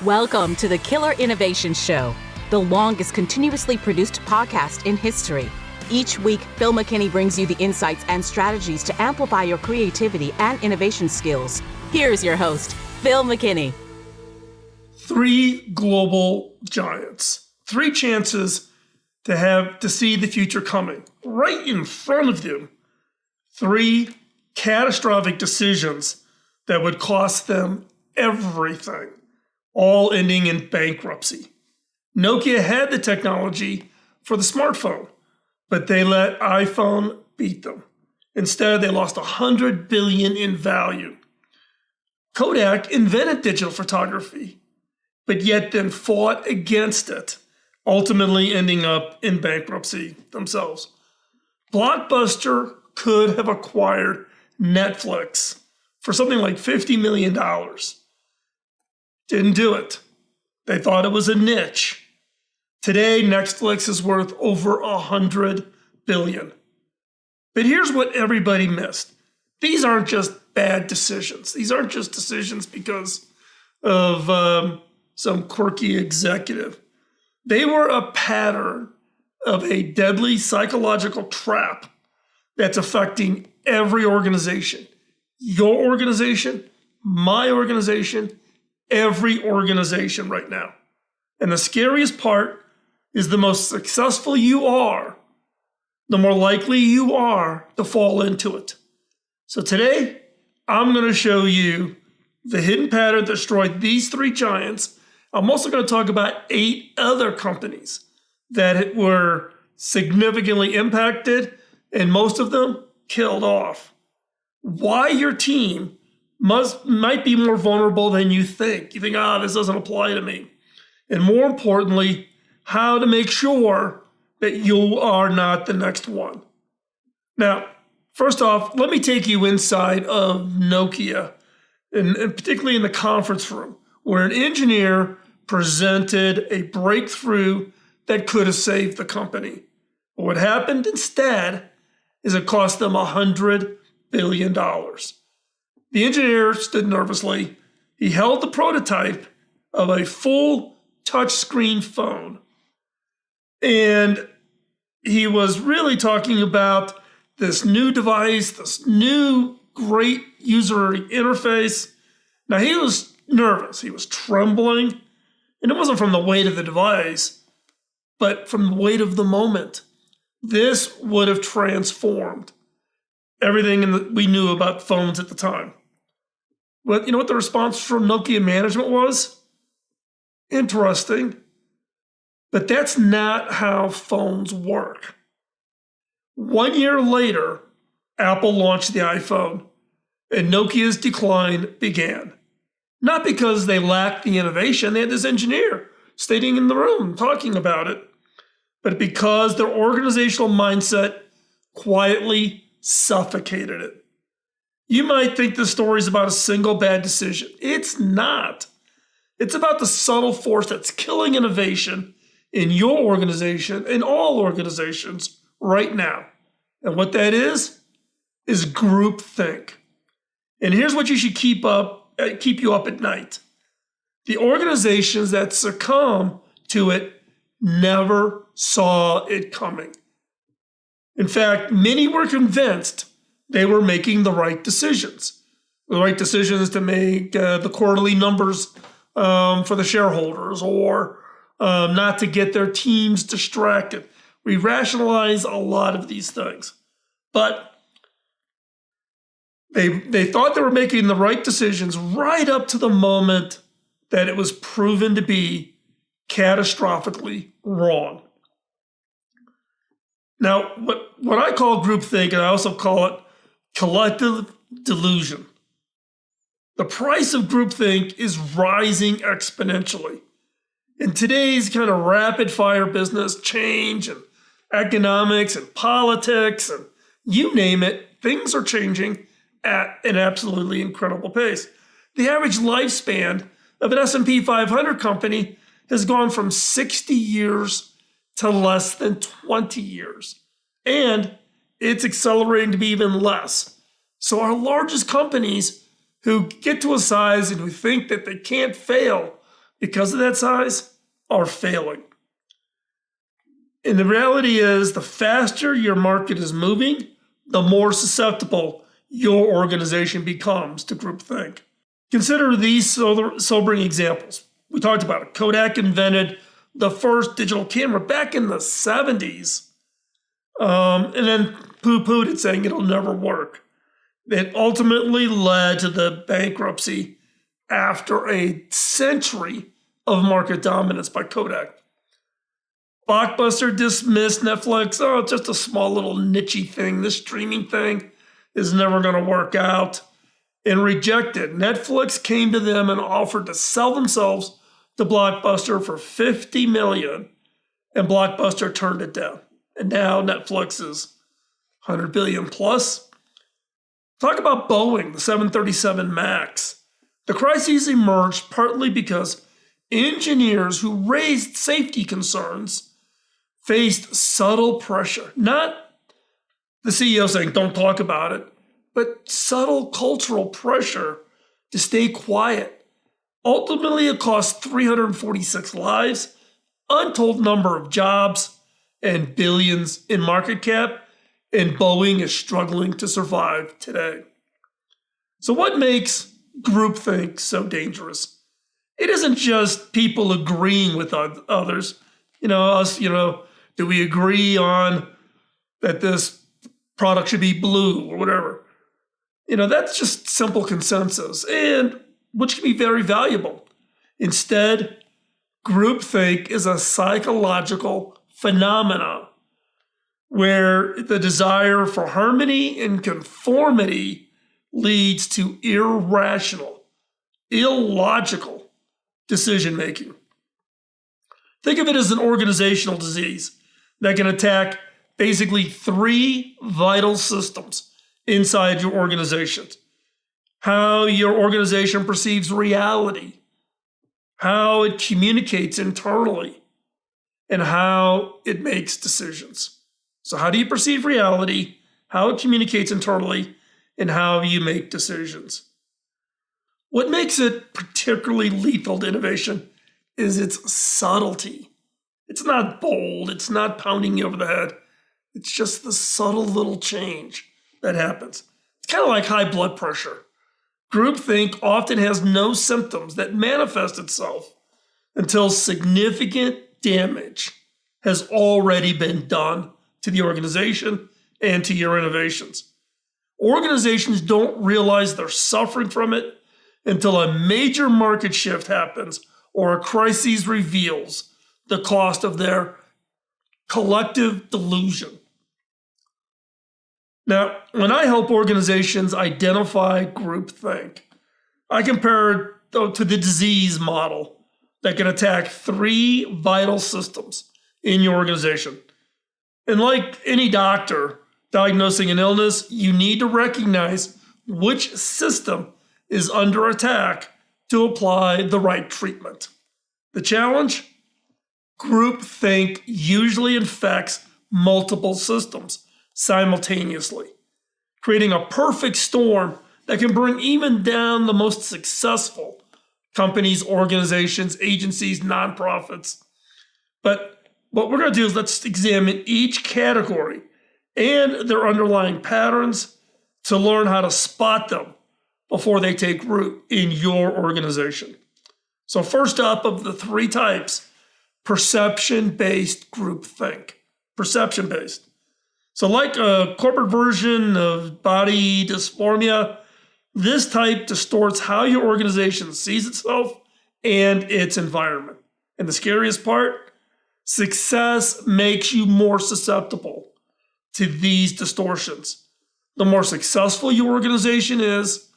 Welcome to the Killer Innovation Show, the longest continuously produced podcast in history. Each week, Phil McKinney brings you the insights and strategies to amplify your creativity and innovation skills. Here's your host, Phil McKinney. 3 global giants, 3 chances to see the future coming right in front of them. 3 catastrophic decisions that would cost them everything, all ending in bankruptcy. Nokia had the technology for the smartphone, but they let iPhone beat them. Instead, they lost $100 billion in value. Kodak invented digital photography, but yet then fought against it, ultimately ending up in bankruptcy themselves. Blockbuster could have acquired Netflix for something like $50 million. Didn't do it. They thought it was a niche. Today, Netflix is worth over $100 billion. But here's what everybody missed. These aren't just bad decisions. These aren't just decisions because of some quirky executive. They were a pattern of a deadly psychological trap that's affecting every organization. Your organization, my organization, every organization right now. And the scariest part is the most successful you are, the more likely you are to fall into it. So today, I'm going to show you the hidden pattern that destroyed these 3 giants. I'm also going to talk about 8 other companies that were significantly impacted, and most of them killed off. Why your team might be more vulnerable than you think. You think, this doesn't apply to me. And more importantly, how to make sure that you are not the next one. Now, first off, let me take you inside of Nokia, and particularly in the conference room, where an engineer presented a breakthrough that could have saved the company. But what happened instead is it cost them $100 billion. The engineer stood nervously. He held the prototype of a full touchscreen phone. And he was really talking about this new device, this new great user interface. Now, he was nervous. He was trembling. And it wasn't from the weight of the device, but from the weight of the moment. This would have transformed everything we knew about phones at the time. But you know what the response from Nokia management was? Interesting. But that's not how phones work. 1 year later, Apple launched the iPhone, and Nokia's decline began. Not because they lacked the innovation, they had this engineer sitting in the room talking about it, but because their organizational mindset quietly suffocated it. You might think the story is about a single bad decision. It's not. It's about the subtle force that's killing innovation in your organization and all organizations right now. And what that is groupthink. And here's what you should keep you up at night. The organizations that succumb to it never saw it coming. In fact, many were convinced they were making the right decisions. The right decisions to make the quarterly numbers for the shareholders, or not to get their teams distracted. We rationalize a lot of these things. But they thought they were making the right decisions right up to the moment that it was proven to be catastrophically wrong. Now, what I call groupthink, and I also call it collective delusion. The price of groupthink is rising exponentially. In today's kind of rapid fire business, change and economics and politics and you name it, things are changing at an absolutely incredible pace. The average lifespan of an S&P 500 company has gone from 60 years to less than 20 years. And it's accelerating to be even less. So our largest companies who get to a size and who think that they can't fail because of that size, are failing. And the reality is, the faster your market is moving, the more susceptible your organization becomes to groupthink. Consider these sobering examples. We talked about it. Kodak invented the first digital camera back in the 70s, and then poo-pooed it, saying it'll never work. It ultimately led to the bankruptcy after a century of market dominance by Kodak. Blockbuster dismissed Netflix. Oh, it's just a small little niche thing. This streaming thing is never going to work out. And rejected. Netflix came to them and offered to sell themselves to Blockbuster for $50 million, and Blockbuster turned it down. And now Netflix is $100 billion plus. Talk about Boeing, the 737 MAX. The crises emerged partly because engineers who raised safety concerns faced subtle pressure. Not the CEO saying, don't talk about it, but subtle cultural pressure to stay quiet. Ultimately, it cost 346 lives, untold number of jobs, and billions in market cap, and Boeing is struggling to survive today. So what makes groupthink so dangerous? It isn't just people agreeing with others. Do we agree on that this product should be blue or whatever? That's just simple consensus, and which can be very valuable. Instead, groupthink is a psychological phenomena where the desire for harmony and conformity leads to irrational, illogical decision-making. Think of it as an organizational disease that can attack basically 3 vital systems inside your organization. How your organization perceives reality, how it communicates internally, and how it makes decisions. So how do you perceive reality, how it communicates internally, and how you make decisions? What makes it particularly lethal to innovation is its subtlety. It's not bold, it's not pounding you over the head. It's just the subtle little change that happens. It's kind of like high blood pressure. Groupthink often has no symptoms that manifest itself until significant damage has already been done to the organization and to your innovations. Organizations don't realize they're suffering from it until a major market shift happens or a crisis reveals the cost of their collective delusion. Now, when I help organizations identify groupthink, I compare it to the disease model that can attack 3 vital systems in your organization. And like any doctor diagnosing an illness, you need to recognize which system is under attack to apply the right treatment. The challenge? Groupthink usually infects multiple systems simultaneously, creating a perfect storm that can bring even down the most successful companies, organizations, agencies, nonprofits. But what we're going to do is let's examine each category and their underlying patterns to learn how to spot them before they take root in your organization. So first up of the 3 types, perception-based groupthink. Perception-based. So like a corporate version of body dysmorphia, this type distorts how your organization sees itself and its environment. And the scariest part, success makes you more susceptible to these distortions. The more successful your organization is,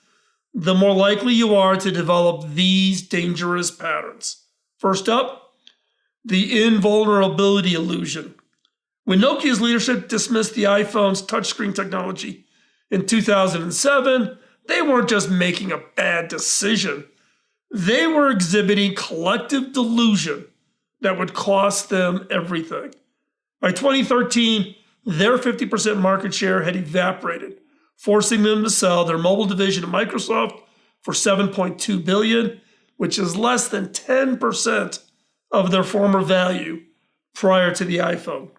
the more likely you are to develop these dangerous patterns. First up, the invulnerability illusion. When Nokia's leadership dismissed the iPhone's touchscreen technology in 2007, they weren't just making a bad decision. They were exhibiting collective delusion that would cost them everything. By 2013, their 50% market share had evaporated, forcing them to sell their mobile division to Microsoft for $7.2 billion, which is less than 10% of their former value prior to the iPhone.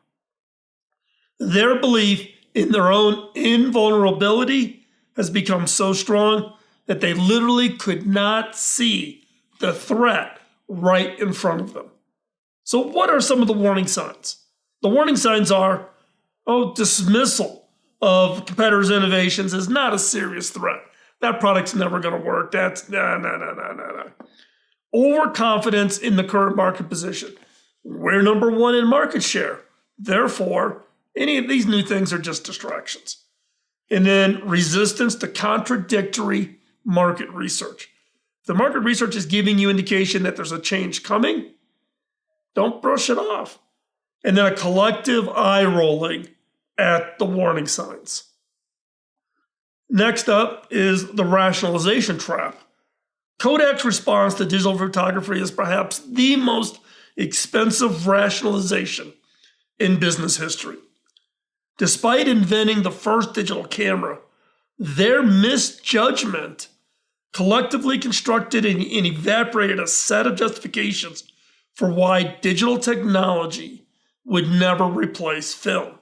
Their belief in their own invulnerability has become so strong that they literally could not see the threat right in front of them. So what are some of the warning signs? The warning signs are, dismissal of competitors' innovations is not a serious threat. That product's never going to work. That's no. Overconfidence in the current market position. We're number one in market share. Therefore, any of these new things are just distractions. And then resistance to contradictory market research. If the market research is giving you indication that there's a change coming, don't brush it off. And then a collective eye rolling at the warning signs. Next up is the rationalization trap. Kodak's response to digital photography is perhaps the most expensive rationalization in business history. Despite inventing the first digital camera, their misjudgment collectively constructed and evaporated a set of justifications for why digital technology would never replace film.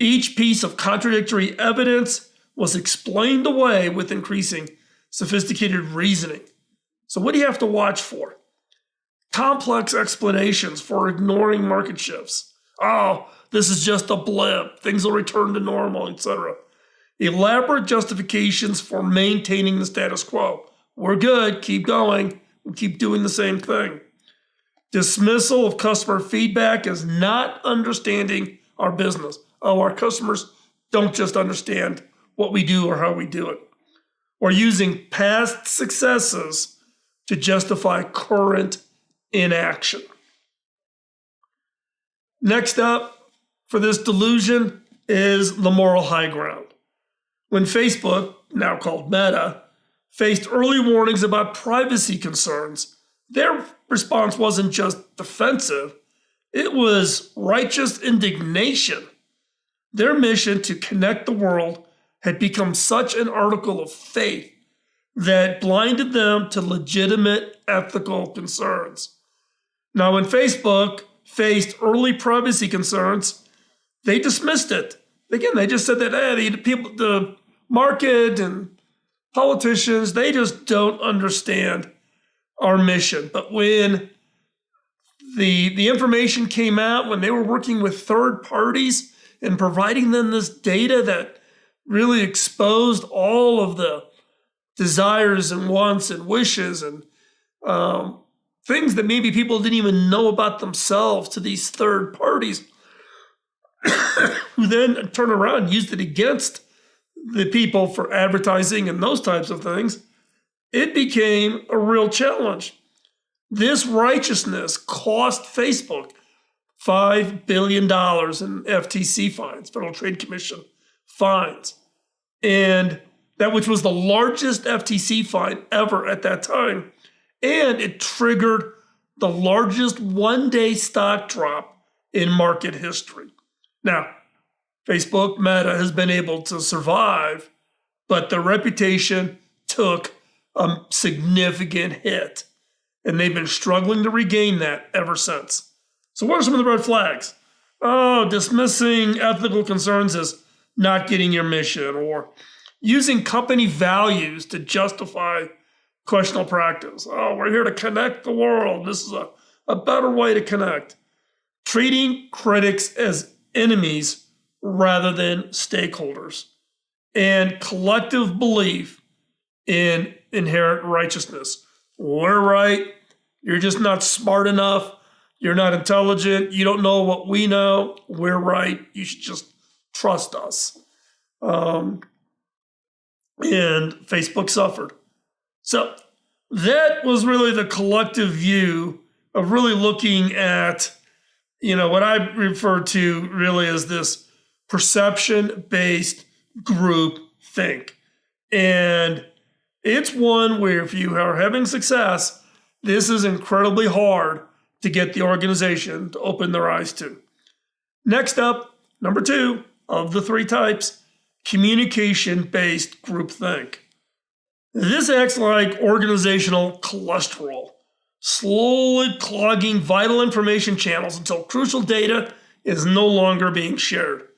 Each piece of contradictory evidence was explained away with increasing sophisticated reasoning. So what do you have to watch for? Complex explanations for ignoring market shifts. This is just a blip. Things will return to normal, etc. Elaborate justifications for maintaining the status quo. We're good. Keep going. We'll keep doing the same thing. Dismissal of customer feedback as not understanding our business. Our customers don't just understand what we do or how we do it. Or using past successes to justify current inaction. Next up for this delusion is the moral high ground. When Facebook, now called Meta, faced early warnings about privacy concerns, their response wasn't just defensive, it was righteous indignation. Their mission to connect the world had become such an article of faith that blinded them to legitimate ethical concerns. Now, when Facebook faced early privacy concerns, they dismissed it. Again, they just said that the market and politicians, they just don't understand our mission. But when the information came out, when they were working with third parties and providing them this data that really exposed all of the desires and wants and wishes and things that maybe people didn't even know about themselves to these third parties, who then turn around and used it against the people for advertising and those types of things, it became a real challenge. This righteousness cost Facebook $5 billion in FTC fines, Federal Trade Commission fines. And that which was the largest FTC fine ever at that time. And it triggered the largest one-day stock drop in market history. Now, Facebook, Meta, has been able to survive, but their reputation took a significant hit. And they've been struggling to regain that ever since. So what are some of the red flags? Dismissing ethical concerns as not getting your mission, or using company values to justify questionable practice. We're here to connect the world. This is a better way to connect. Treating critics as enemies rather than stakeholders. And collective belief in inherent righteousness. We're right. You're just not smart enough. You're not intelligent. You don't know what we know. We're right. You should just trust us. And Facebook suffered. So that was really the collective view of really looking at, what I refer to really as this perception-based group think. And it's one where if you are having success, this is incredibly hard to get the organization to open their eyes to. Next up, number 2 of the 3 types, communication-based groupthink. This acts like organizational cholesterol, slowly clogging vital information channels until crucial data is no longer being shared.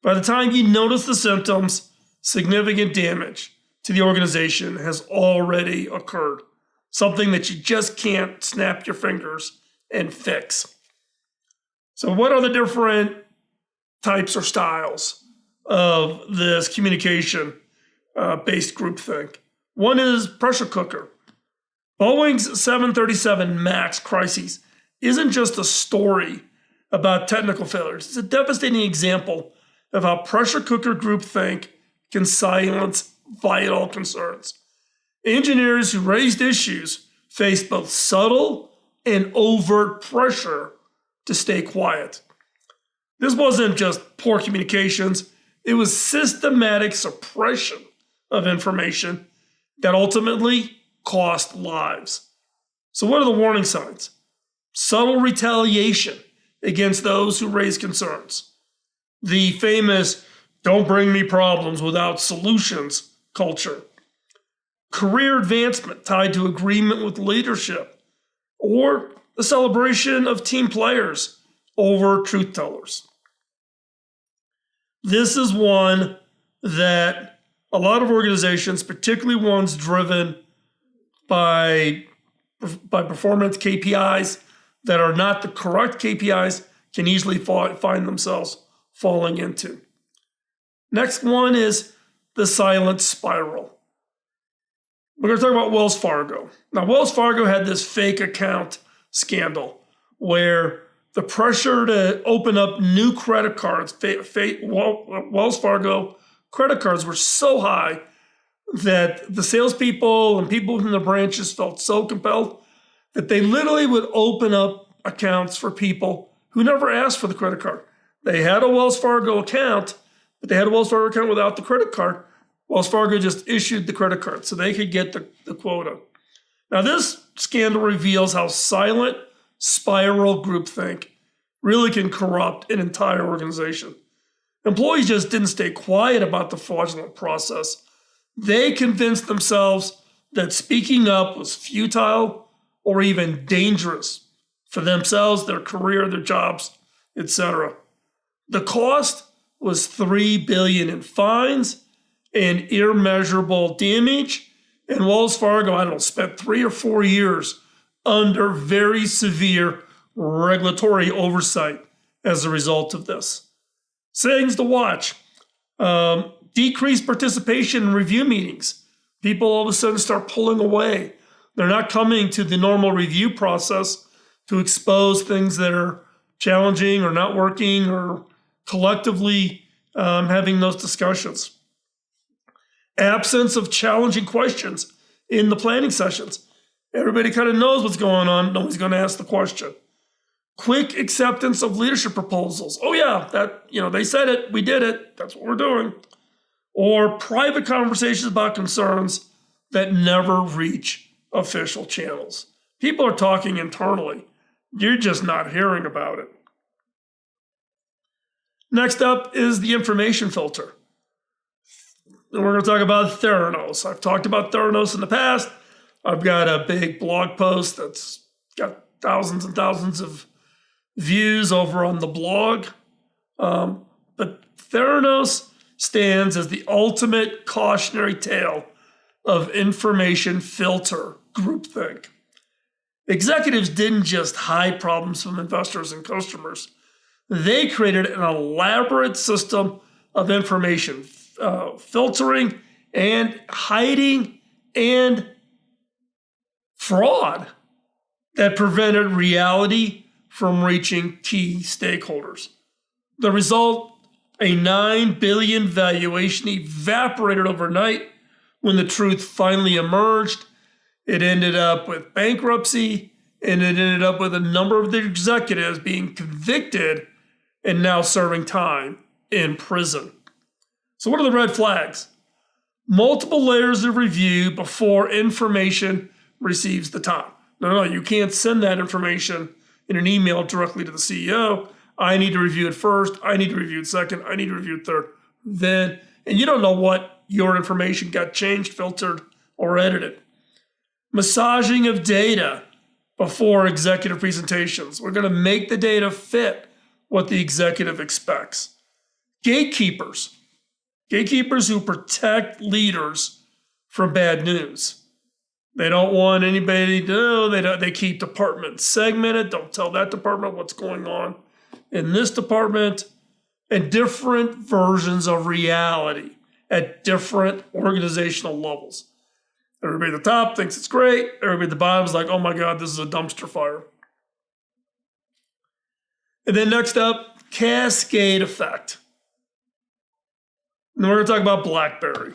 By the time you notice the symptoms, significant damage to the organization has already occurred. Something that you just can't snap your fingers and fix. So what are the different types or styles of this communication-based groupthink? One is pressure cooker. Boeing's 737 MAX crises isn't just a story about technical failures. It's a devastating example of how pressure cooker groupthink can silence vital concerns. Engineers who raised issues faced both subtle and overt pressure to stay quiet. This wasn't just poor communications, it was systematic suppression of information that ultimately cost lives. So what are the warning signs? Subtle retaliation against those who raise concerns. The famous "don't bring me problems without solutions" culture. Career advancement tied to agreement with leadership, or the celebration of team players over truth tellers. This is one that a lot of organizations, particularly ones driven by performance KPIs that are not the correct KPIs, can easily find themselves falling into. Next one is the silent spiral. We're going to talk about Wells Fargo. Now, Wells Fargo had this fake account scandal where the pressure to open up new credit cards, Wells Fargo credit cards, were so high that the salespeople and people within the branches felt so compelled that they literally would open up accounts for people who never asked for the credit card. They had a Wells Fargo account, but they had a Wells Fargo account without the credit card. Wells Fargo just issued the credit card so they could get the quota. Now, this scandal reveals how silent spiral groupthink really can corrupt an entire organization. Employees just didn't stay quiet about the fraudulent process. They convinced themselves that speaking up was futile or even dangerous for themselves, their career, their jobs, etc. The cost was $3 billion in fines and immeasurable damage. And Wells Fargo, spent 3 or 4 years under very severe regulatory oversight as a result of this. Things to watch. Decreased participation in review meetings. People all of a sudden start pulling away. They're not coming to the normal review process to expose things that are challenging or not working or collectively having those discussions. Absence of challenging questions in the planning sessions. Everybody kind of knows what's going on. Nobody's going to ask the question. Quick acceptance of leadership proposals. Oh yeah, they said it, we did it, that's what we're doing. Or private conversations about concerns that never reach official channels. People are talking internally. You're just not hearing about it. Next up is the information filter. And we're going to talk about Theranos. I've talked about Theranos in the past. I've got a big blog post that's got thousands and thousands of views over on the blog. But Theranos stands as the ultimate cautionary tale of information filter groupthink. Executives didn't just hide problems from investors and customers. They created an elaborate system of information filtering and hiding and fraud that prevented reality from reaching key stakeholders. The result, a $9 billion valuation evaporated overnight when the truth finally emerged. It ended up with bankruptcy, and it ended up with a number of the executives being convicted and now serving time in prison. So what are the red flags? Multiple layers of review before information receives the top. No, you can't send that information in an email directly to the CEO. I need to review it first. I need to review it second. I need to review it third. Then, and you don't know what your information got changed, filtered, or edited. Massaging of data before executive presentations. We're going to make the data fit what the executive expects. Gatekeepers. Gatekeepers who protect leaders from bad news. They don't want anybody to know. They keep departments segmented. Don't tell that department what's going on in this department. And different versions of reality at different organizational levels. Everybody at the top thinks it's great. Everybody at the bottom is like, oh my God, this is a dumpster fire. And then next up, cascade effect. And we're going to talk about BlackBerry.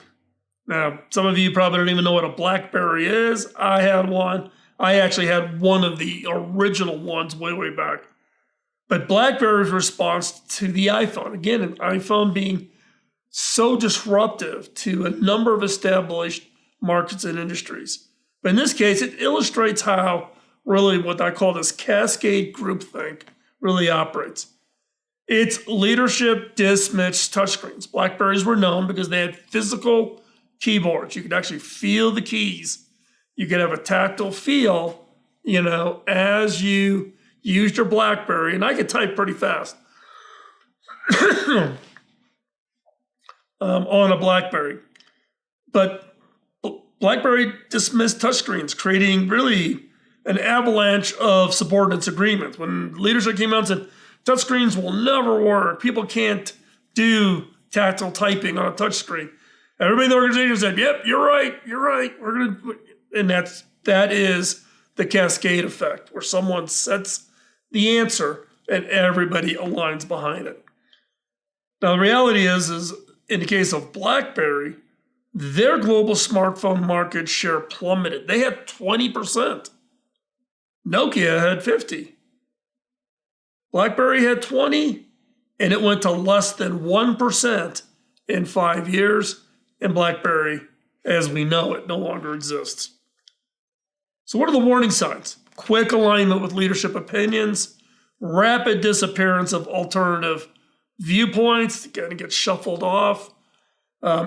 Now, some of you probably don't even know what a BlackBerry is. I had one. I actually had one of the original ones way back. But BlackBerry's response to the iPhone, again, an iPhone being so disruptive to a number of established markets and industries. But in this case, it illustrates how really what I call this cascade groupthink really operates. It's leadership dismissed touchscreens. BlackBerries were known because they had physical keyboards. You could actually feel the keys. You could have a tactile feel, as you used your BlackBerry. And I could type pretty fast on a BlackBerry. But BlackBerry dismissed touchscreens, creating really an avalanche of subordinates agreements. When leadership came out and said, touchscreens will never work. People can't do tactile typing on a touchscreen. Everybody in the organization said, yep, you're right. And that is the cascade effect, where someone sets the answer and everybody aligns behind it. Now, the reality is in the case of BlackBerry, their global smartphone market share plummeted. They had 20%. Nokia had 50%. BlackBerry had 20%, and it went to less than 1% in 5 years, and BlackBerry, as we know it, no longer exists. So what are the warning signs? Quick alignment with leadership opinions, rapid disappearance of alternative viewpoints, going to get shuffled off,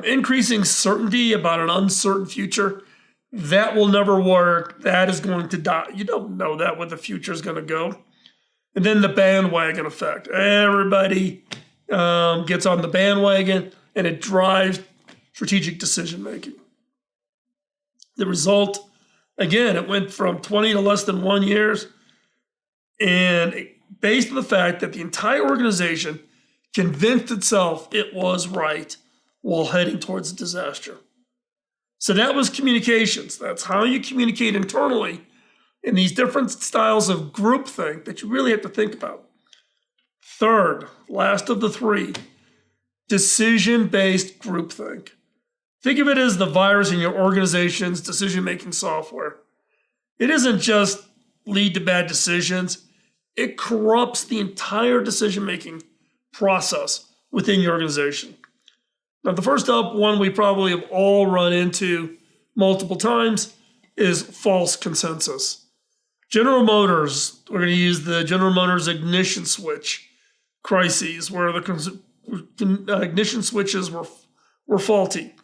increasing certainty about an uncertain future. That will never work. That is going to die. You don't know that where the future is going to go. And then the bandwagon effect. Everybody gets on the bandwagon, and it drives strategic decision making. The result, again, it went from 20 to less than 1 year, and based on the fact that the entire organization convinced itself it was right while heading towards a disaster. So that was communications. That's how you communicate internally in these different styles of groupthink that you really have to think about. Third, last of the three, decision-based groupthink. Think of it as the virus in your organization's decision-making software. It doesn't just lead to bad decisions. It corrupts the entire decision-making process within your organization. Now, the first up one we probably have all run into multiple times is false consensus. General Motors, we're going to use the General Motors ignition switch crises, where the ignition switches were faulty.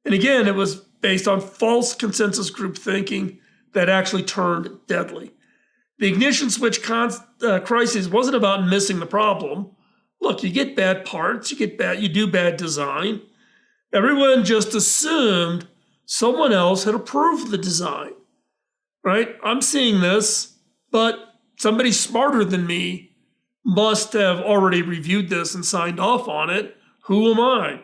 And again, it was based on false consensus group thinking that actually turned deadly. The ignition switch crisis wasn't about missing the problem. Look, you get bad parts, you do bad design. Everyone just assumed someone else had approved the design, right? I'm seeing this, but somebody smarter than me must have already reviewed this and signed off on it. Who am I?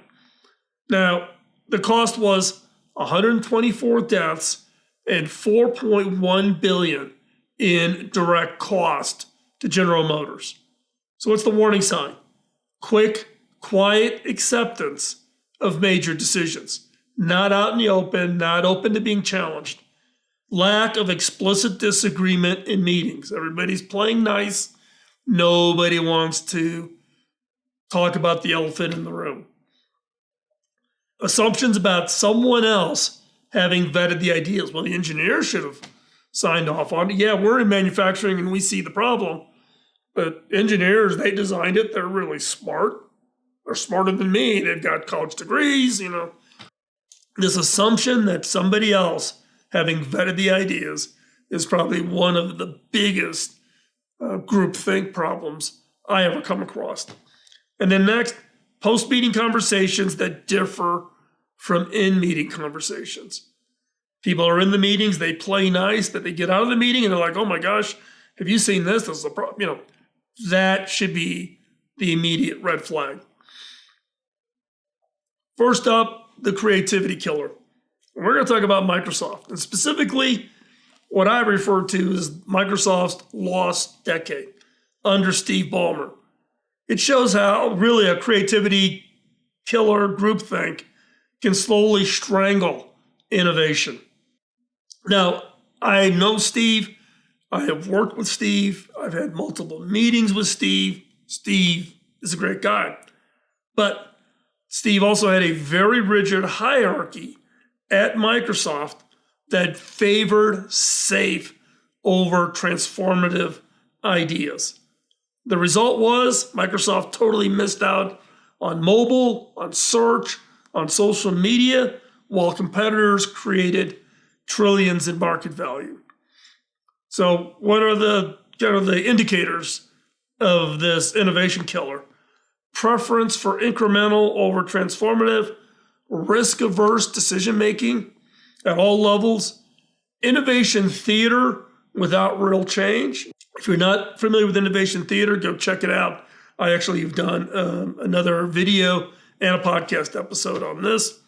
Now, the cost was 124 deaths and $4.1 billion in direct cost to General Motors. So what's the warning sign? Quick, quiet acceptance of major decisions. Not out in the open, not open to being challenged. Lack of explicit disagreement in meetings. Everybody's playing nice. Nobody wants to talk about the elephant in the room. Assumptions about someone else having vetted the ideas. Well, the engineers should have signed off on it. Yeah, we're in manufacturing and we see the problem. But engineers, they designed it. They're really smart. They're smarter than me. They've got college degrees, This assumption that somebody else, having vetted the ideas, is probably one of the biggest groupthink problems I ever come across. And then next, post-meeting conversations that differ from in-meeting conversations. People are in the meetings, they play nice, but they get out of the meeting and they're like, oh my gosh, have you seen this? This is a problem. That should be the immediate red flag. First up, the creativity killer. And we're going to talk about Microsoft, and specifically what I refer to as Microsoft's lost decade under Steve Ballmer. It shows how really a creativity killer groupthink can slowly strangle innovation. Now, I know Steve. I have worked with Steve. I've had multiple meetings with Steve. Steve is a great guy. But Steve also had a very rigid hierarchy at Microsoft that favored safe over transformative ideas. The result was Microsoft totally missed out on mobile, on search, on social media, while competitors created trillions in market value. So what are the indicators of this innovation killer? Preference for incremental over transformative, risk-averse decision-making at all levels, innovation theater without real change. If you're not familiar with innovation theater, go check it out. I actually have done another video and a podcast episode on this.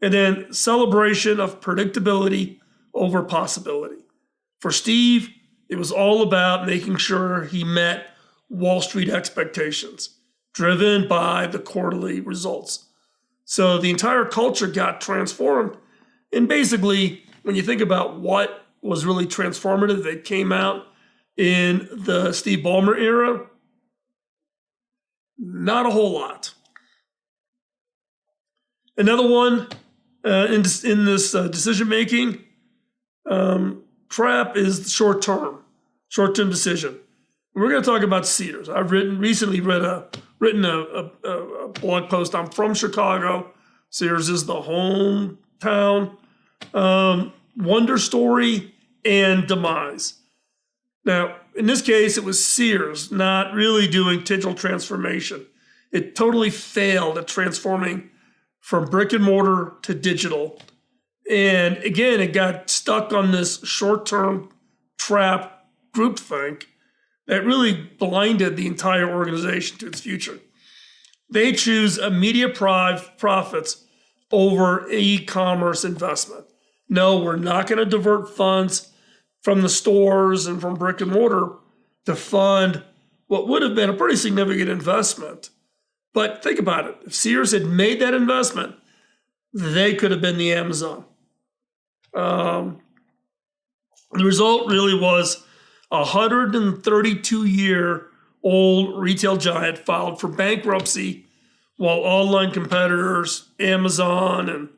And then celebration of predictability over possibility. For Steve, it was all about making sure he met Wall Street expectations, driven by the quarterly results. So the entire culture got transformed. And basically, when you think about what was really transformative that came out in the Steve Ballmer era, not a whole lot. Another one in this decision-making trap is short-term decision. We're going to talk about Sears. I've recently written a blog post. I'm from Chicago. Sears is the hometown wonder story and demise. Now, in this case, it was Sears not really doing digital transformation. It totally failed at transforming from brick and mortar to digital. And again, it got stuck on this short-term trap groupthink that really blinded the entire organization to its future. They choose immediate profits over e-commerce investment. No, we're not going to divert funds from the stores and from brick and mortar to fund what would have been a pretty significant investment. But think about it. If Sears had made that investment, they could have been the Amazon. The result really was a 132-year-old retail giant filed for bankruptcy while online competitors, Amazon, and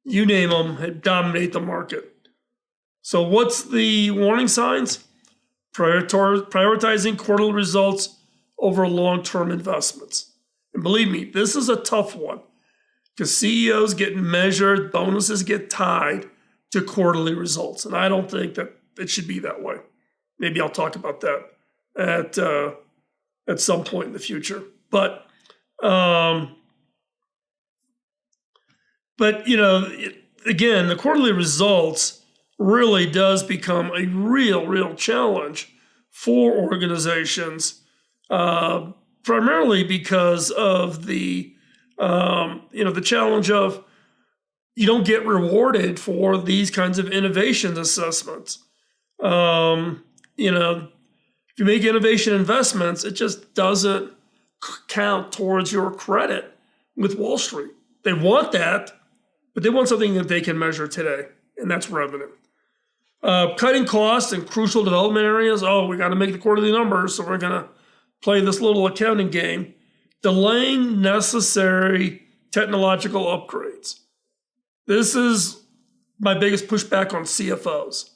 you name them, had dominated the market. So what's the warning signs? Prioritizing quarterly results over long-term investments. And believe me, this is a tough one because CEOs get measured, bonuses get tied to quarterly results. And I don't think that it should be that way. Maybe I'll talk about that at some point in the future. But again, the quarterly results really does become a real challenge for organizations, primarily because of the challenge of you don't get rewarded for these kinds of innovation assessments. If you make innovation investments, it just doesn't count towards your credit with Wall Street. They want that, but they want something that they can measure today, and that's revenue. Cutting costs in crucial development areas. Oh, we got to make the quarterly numbers, so we're going to play this little accounting game. Delaying necessary technological upgrades. This is my biggest pushback on CFOs.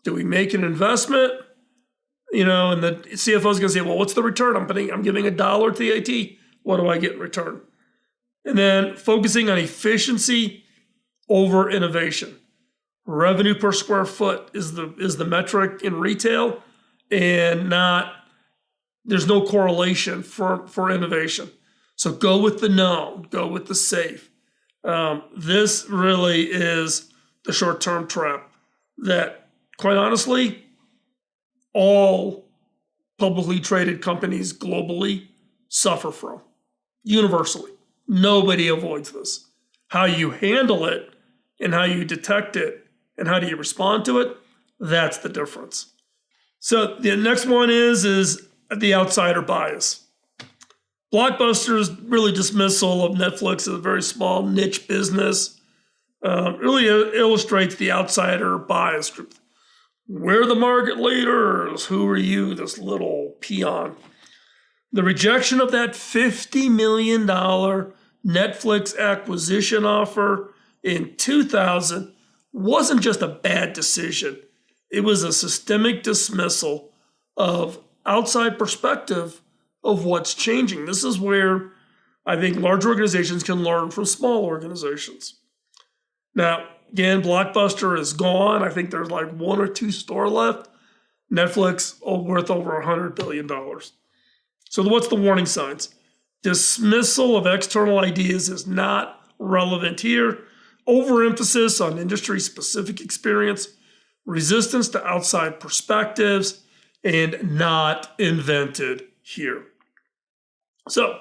Do we make an investment? And the CFO is going to say, well, what's the return? I'm giving $1 to the IT. What do I get in return? And then focusing on efficiency over innovation. Revenue per square foot is the metric in retail, and there's no correlation for innovation. So go with the known, go with the safe. This really is the short-term trap that, quite honestly, all publicly traded companies globally suffer from, universally. Nobody avoids this. How you handle it and how you detect it and how do you respond to it, that's the difference. So the next one is the outsider bias. Blockbuster's really dismissal of Netflix as a very small niche business really illustrates the outsider bias group. We're the market leaders. Who are you, this little peon? The rejection of that $50 million Netflix acquisition offer in 2000 wasn't just a bad decision. It was a systemic dismissal of outside perspective of what's changing. This is where I think large organizations can learn from small organizations. Now, again, Blockbuster is gone. I think there's like 1 or 2 stores left. Netflix worth over $100 billion. So what's the warning signs? Dismissal of external ideas is not relevant here. Overemphasis on industry-specific experience, resistance to outside perspectives, and not invented here. So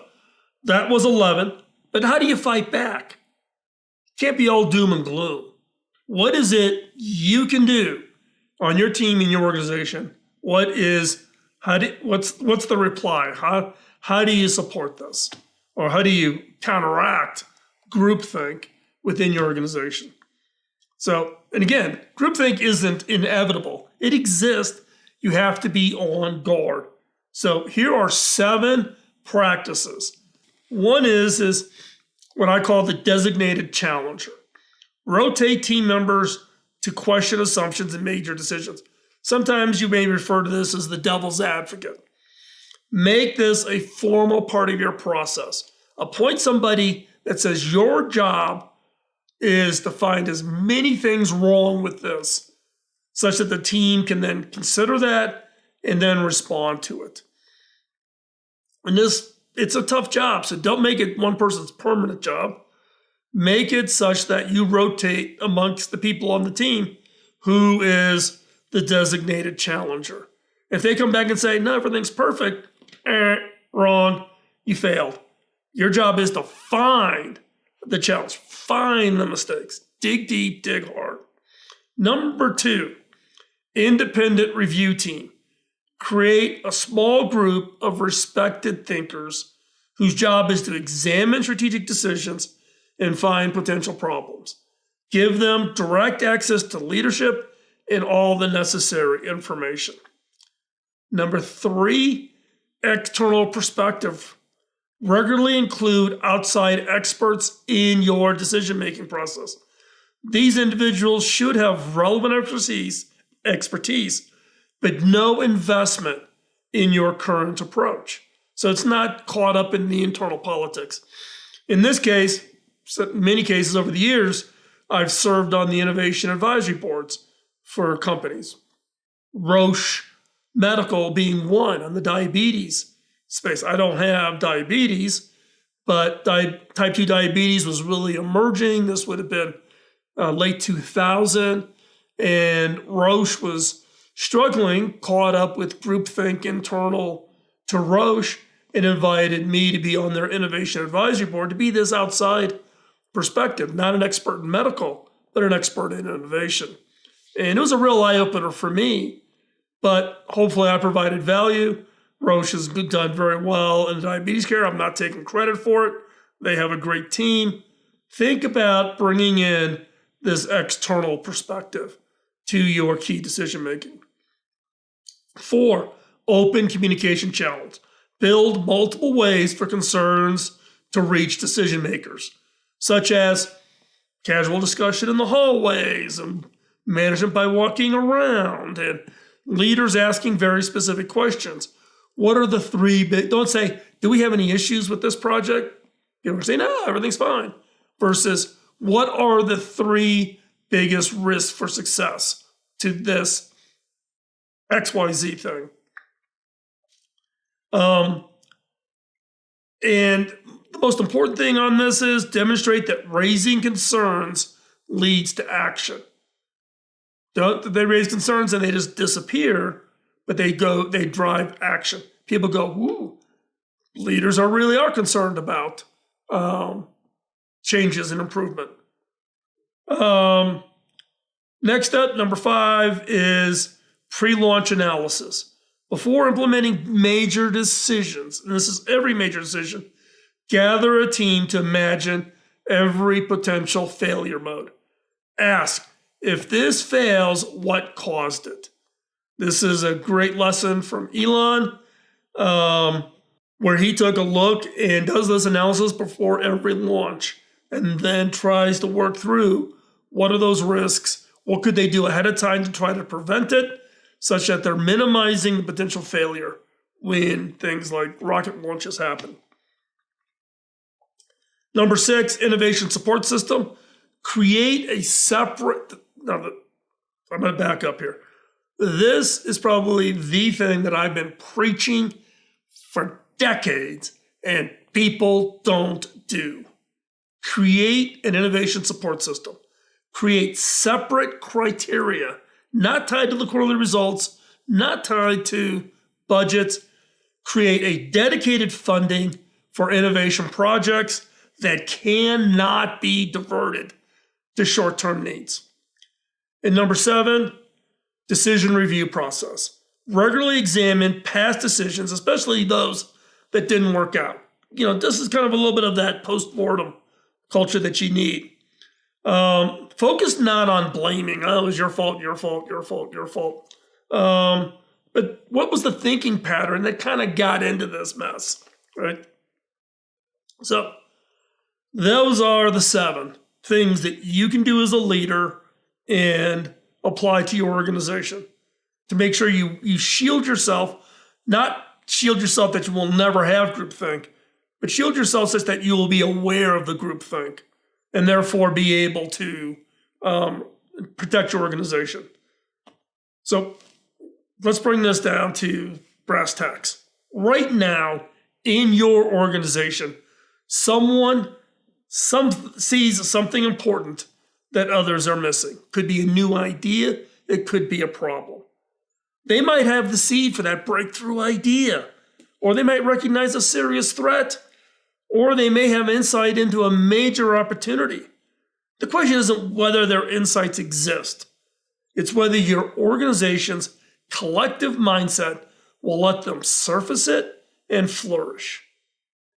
that was 11. But how do you fight back? Can't be all doom and gloom. What is it you can do on your team, in your organization? What's the reply? How do you support this? Or how do you counteract groupthink within your organization? So, and again, groupthink isn't inevitable. It exists. You have to be on guard. So here are 7 practices. One is what I call the designated challenger. Rotate team members to question assumptions and major decisions. Sometimes you may refer to this as the devil's advocate. Make this a formal part of your process. Appoint somebody that says your job is to find as many things wrong with this, such that the team can then consider that and then respond to it. And it's a tough job, so don't make it one person's permanent job. Make it such that you rotate amongst the people on the team who is the designated challenger. If they come back and say, no, everything's perfect, wrong, you failed. Your job is to find the challenge, find the mistakes, dig deep, dig hard. Number 2, independent review team. Create a small group of respected thinkers whose job is to examine strategic decisions and find potential problems. Give them direct access to leadership and all the necessary information. Number 3, external perspective. Regularly include outside experts in your decision-making process. These individuals should have relevant expertise, but no investment in your current approach. So it's not caught up in the internal politics. In this case, many cases over the years, I've served on the innovation advisory boards for companies. Roche Medical being one on the diabetes space. I don't have diabetes, but type 2 diabetes was really emerging. This would have been late 2000, and Roche was struggling, caught up with groupthink internal to Roche, and invited me to be on their innovation advisory board to be this outside perspective, not an expert in medical, but an expert in innovation. And it was a real eye-opener for me, but hopefully I provided value. Roche has done very well in diabetes care. I'm not taking credit for it. They have a great team. Think about bringing in this external perspective to your key decision making. 4, open communication channels. Build multiple ways for concerns to reach decision makers, such as casual discussion in the hallways and management by walking around and leaders asking very specific questions. What are the 3 big, don't say, do we have any issues with this project? People say, no, everything's fine. Versus, what are the three biggest risks for success to this XYZ thing? And the most important thing on this is demonstrate that raising concerns leads to action. Don't they raise concerns and they just disappear, but they drive action. People go, ooh, leaders really are concerned about changes and improvement. Next up, number 5 is pre-launch analysis. Before implementing major decisions, and this is every major decision, gather a team to imagine every potential failure mode. Ask, if this fails, what caused it? This is a great lesson from Elon, where he took a look and does this analysis before every launch, and then tries to work through what are those risks, what could they do ahead of time to try to prevent it, such that they're minimizing the potential failure when things like rocket launches happen. Number 6, innovation support system. Create a separate, now I'm going to back up here. This is probably the thing that I've been preaching for decades and people don't do. Create an innovation support system. Create separate criteria, not tied to the quarterly results, not tied to budgets. Create a dedicated funding for innovation projects that cannot be diverted to short-term needs. And number 7, decision review process. Regularly examine past decisions, especially those that didn't work out. This is kind of a little bit of that post-mortem culture that you need. Focus not on blaming. Oh, it was your fault, your fault, your fault, your fault. But what was the thinking pattern that kind of got into this mess, right? So those are the 7 things that you can do as a leader and apply to your organization to make sure you shield yourself, not shield yourself that you will never have groupthink, but shield yourself such that you will be aware of the groupthink and therefore be able to protect your organization. So let's bring this down to brass tacks. Right now, in your organization, someone sees something important that others are missing. Could be a new idea. It could be a problem. They might have the seed for that breakthrough idea, or they might recognize a serious threat, or they may have insight into a major opportunity. The question isn't whether their insights exist. It's whether your organization's collective mindset will let them surface it and flourish.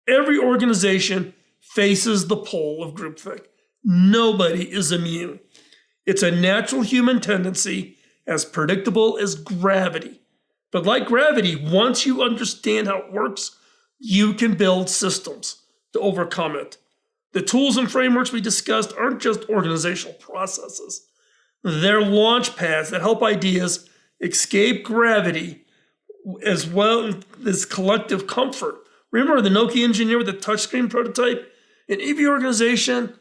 Every organization faces the pull of groupthink. Nobody is immune. It's a natural human tendency, as predictable as gravity. But like gravity, once you understand how it works, you can build systems to overcome it. The tools and frameworks we discussed aren't just organizational processes. They're launch pads that help ideas escape gravity as well as collective comfort. Remember the Nokia engineer with the touchscreen prototype? In every organization,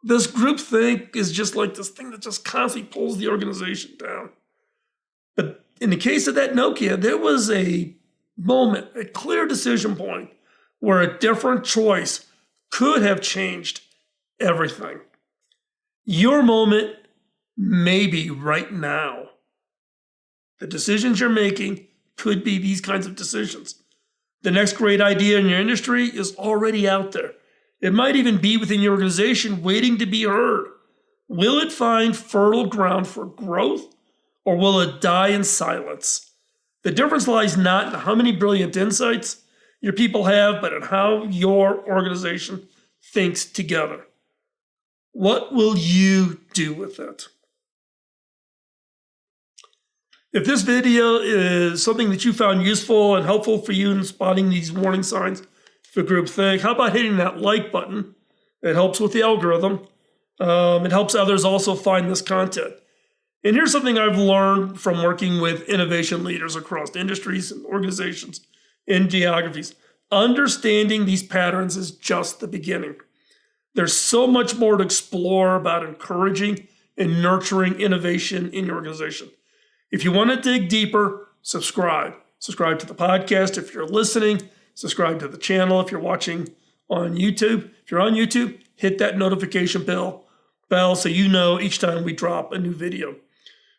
this groupthink is just like this thing that just constantly pulls the organization down. But in the case of that Nokia, there was a moment, a clear decision point, where a different choice could have changed everything. Your moment may be right now. The decisions you're making could be these kinds of decisions. The next great idea in your industry is already out there. It might even be within your organization waiting to be heard. Will it find fertile ground for growth, or will it die in silence? The difference lies not in how many brilliant insights your people have, but in how your organization thinks together. What will you do with it? If this video is something that you found useful and helpful for you in spotting these warning signs for groupthink, how about hitting that like button? It helps with the algorithm. It helps others also find this content. And here's something I've learned from working with innovation leaders across industries and organizations and geographies. Understanding these patterns is just the beginning. There's so much more to explore about encouraging and nurturing innovation in your organization. If you want to dig deeper, subscribe. Subscribe to the podcast if you're listening. Subscribe to the channel if you're watching on YouTube. If you're on YouTube, hit that notification bell so you know each time we drop a new video.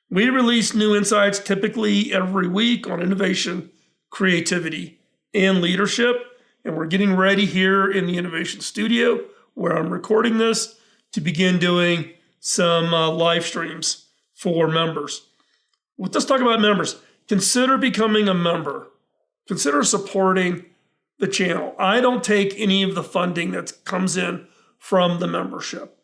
We release new insights typically every week on innovation, creativity, and leadership. And we're getting ready here in the Innovation Studio, where I'm recording this, to begin doing some live streams for members. Let's talk about members. Consider becoming a member. Consider supporting the channel. I don't take any of the funding that comes in from the membership.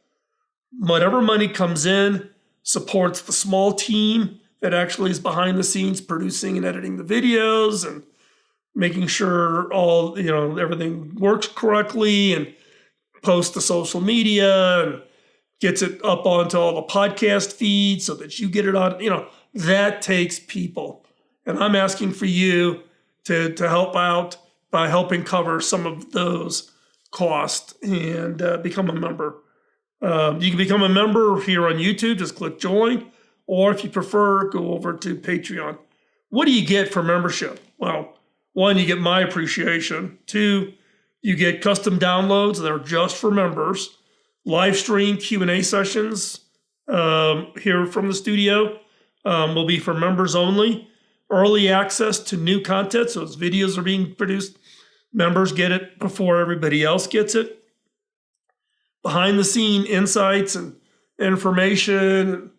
Whatever money comes in supports the small team that actually is behind the scenes producing and editing the videos and making sure everything works correctly and posts to social media and gets it up onto all the podcast feeds so that you get it on. That takes people. And I'm asking for you to help out by helping cover some of those costs and become a member. You can become a member here on YouTube. Just click join. Or if you prefer, go over to Patreon. What do you get for membership? Well, 1, you get my appreciation. 2, you get custom downloads that are just for members. Live stream Q&A sessions here from the studio will be for members only. Early access to new content, so as videos are being produced, members get it before everybody else gets it. Behind the scene insights and information,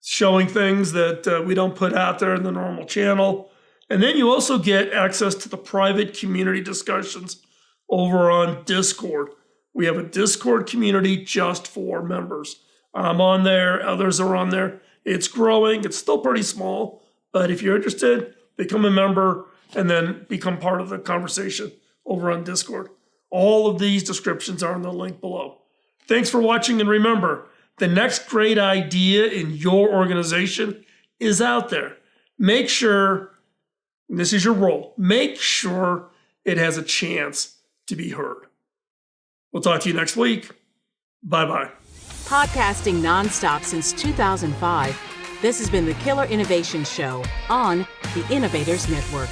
showing things that we don't put out there in the normal channel. And then you also get access to the private community discussions over on Discord. We have a Discord community just for members. I'm on there, others are on there. It's growing, it's still pretty small, but if you're interested, become a member and then become part of the conversation over on Discord. All of these descriptions are in the link below. Thanks for watching, and remember, the next great idea in your organization is out there. Make sure, and this is your role, make sure it has a chance to be heard. We'll talk to you next week. Bye-bye. Podcasting nonstop since 2005, this has been the Killer Innovation Show on the Innovators Network.